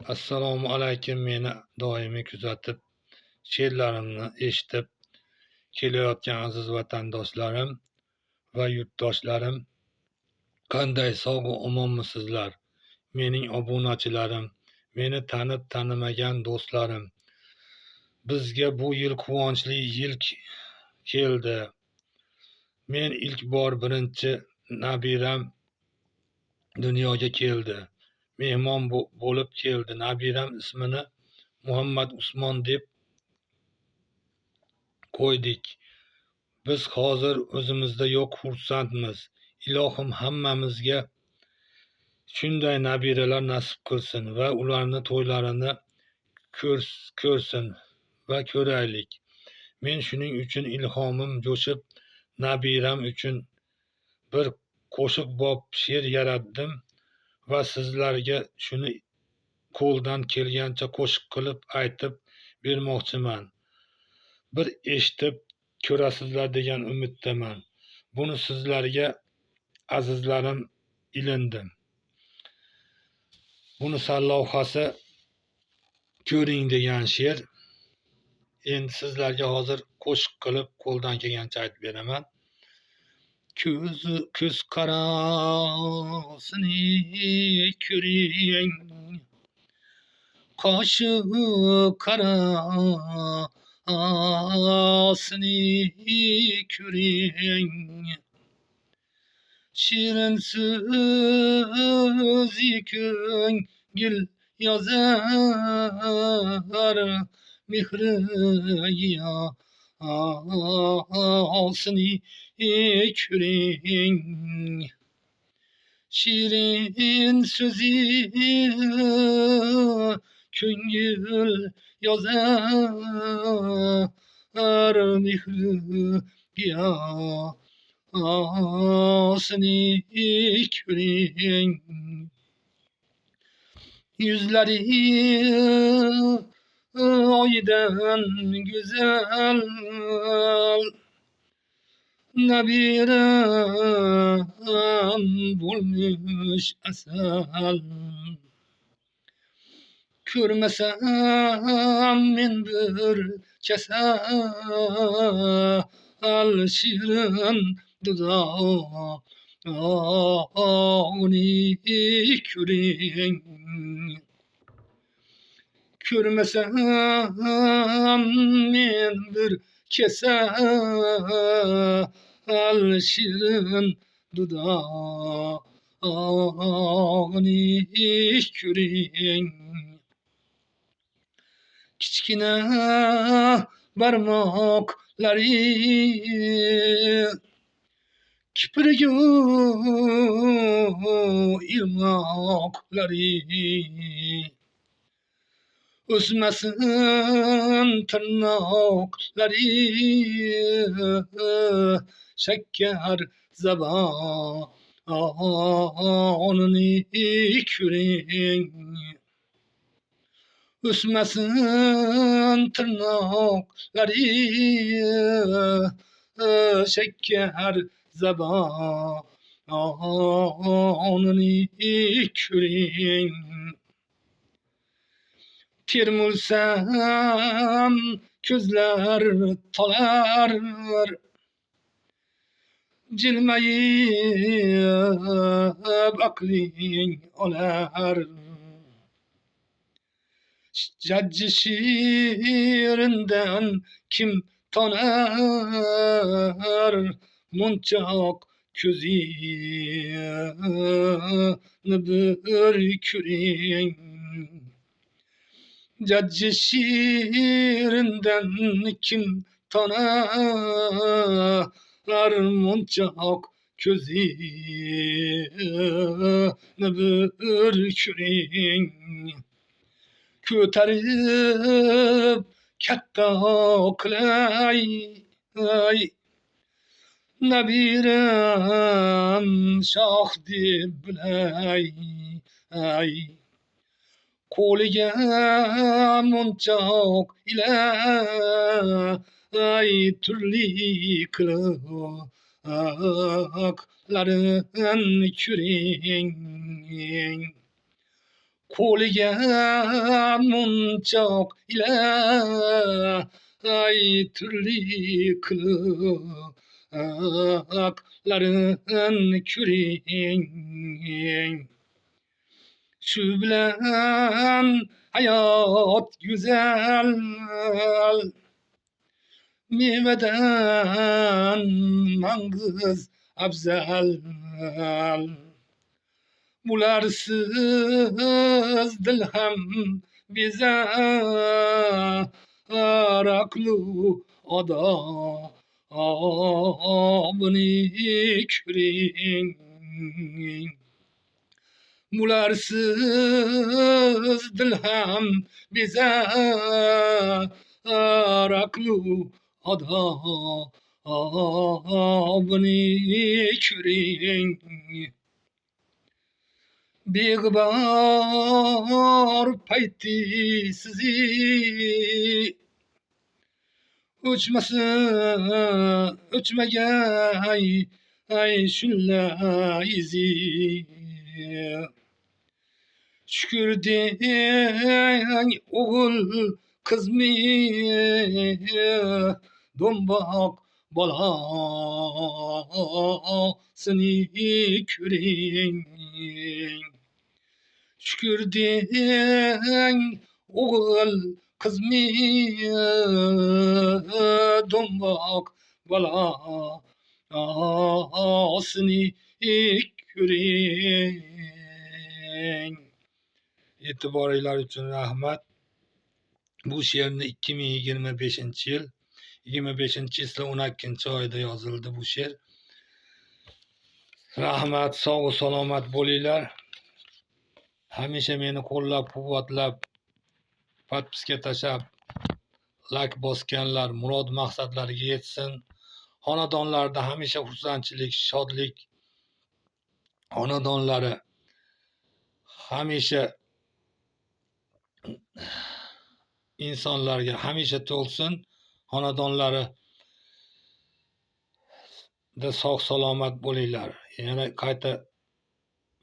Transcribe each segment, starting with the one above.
Assalomu alaykum. Meni doimiy kuzatib, she'rlarimni eshitib kelayotgan aziz vatandoshlarim va yurtdoshlarim, qanday sog'-u omonmisizlar? Mening obunachilarim, meni tanib tanimagan do'stlarim. Bizga bu yil quvonchli yil keldi. Men ilk bor birinchi nabiram dunyoga keldi. Mehmon bo'lib keldi. Nabiram ismini Muhammad Usmon deb qo'ydik. Biz hozir o'zimizda yo'q xursandmiz. Ilohim hammamizga shunday nabiralar nasib qilsin va ularni to'ylarini ko'rsin va ko'raylik. Men shuning uchun ilhomim jo'shib, nabiram uchun bir qo'shiq bob she'r yaratdim va sizlarga shuni qo'ldan kelgancha qo'shiq qilib aytib bermoqchiman. Bir eshitib ko'rasizlar degan umiddaman. Buni sizlarga azizlarim ilindim. Buni sarlavhasi ko'ring degan she'r. Endi sizlarga hozir qo'shiq qilib qo'ldan kelgancha aytib beraman. Ko'z qarasini ko'ring, qoshi qarasini ko'ring, shirin so'zi ko'ngil yozar, mehri giyosini ko'ring, shirin so'zi ko'ngil yozar, mehri giyosini ko'ring. Yüzleri oydan güzel, nabiram bulmuş asal. Görmesem men bir kesal, şirin dudağını ko'ring. Görmesem men bir kesal, şirin dudağını ko'ring. Kichkina barmoqlari kiprigu irmoqlari, o'smasin tirnoqlari, shakkar zabonini ko'ring. O'smasin tirnoqlari, shakkar zabonini ko'ring. Termulsam ko'zlar tolar, jilmayib aqling olar. Jajji shirindan kim tonar, munchoq ko'zini bir ko'ring. Jajji shirindan kim tonar, munchoq ko'zini bir ko'ring. Ko'tarib katta qilay, nabiram shoh deb bilay. Qo'liga munchoq ilay, turli qiliqlarini ko'ring. qo'liga munchoq ila ay turli qiliqlarin ko'ring. Shu bilan hayot güzel, mevadan mangiz afzal. Bularsiz dil ham bezar, aqlu odobini ko'ring. Bularsiz dil ham bezar, aqlu odobini ko'ring. Beg'ubor payti sizi o'chmagay ay shulla izi. Şükür deng o'g'il qizmi do'mboq bolasini ko'ring. Şükür deng o'g'il qizmi do'mboq bolasini ko'ring. E'tiboringlar uchun rahmat. Bu she'rni 2025-yil 12-oyda yozildi bu she'r. Rahmat, sog' salomat bo'linglar. Hamisha meni qo'llab-quvvatlab, podpiska tashab, like bosganlar murod maqsadlariga yetsin. Xonadonlarda hamisha xursandchilik, shodlik, xonadonlari hamisha insonlarga hamisha to'lsin. Xonadonlarida sog' salomat bo'linglar. Yana qayta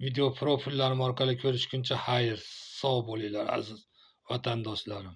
video profillarim orqali ko'rishguncha xayr, sog' bo'linglar aziz vatandoshlarim.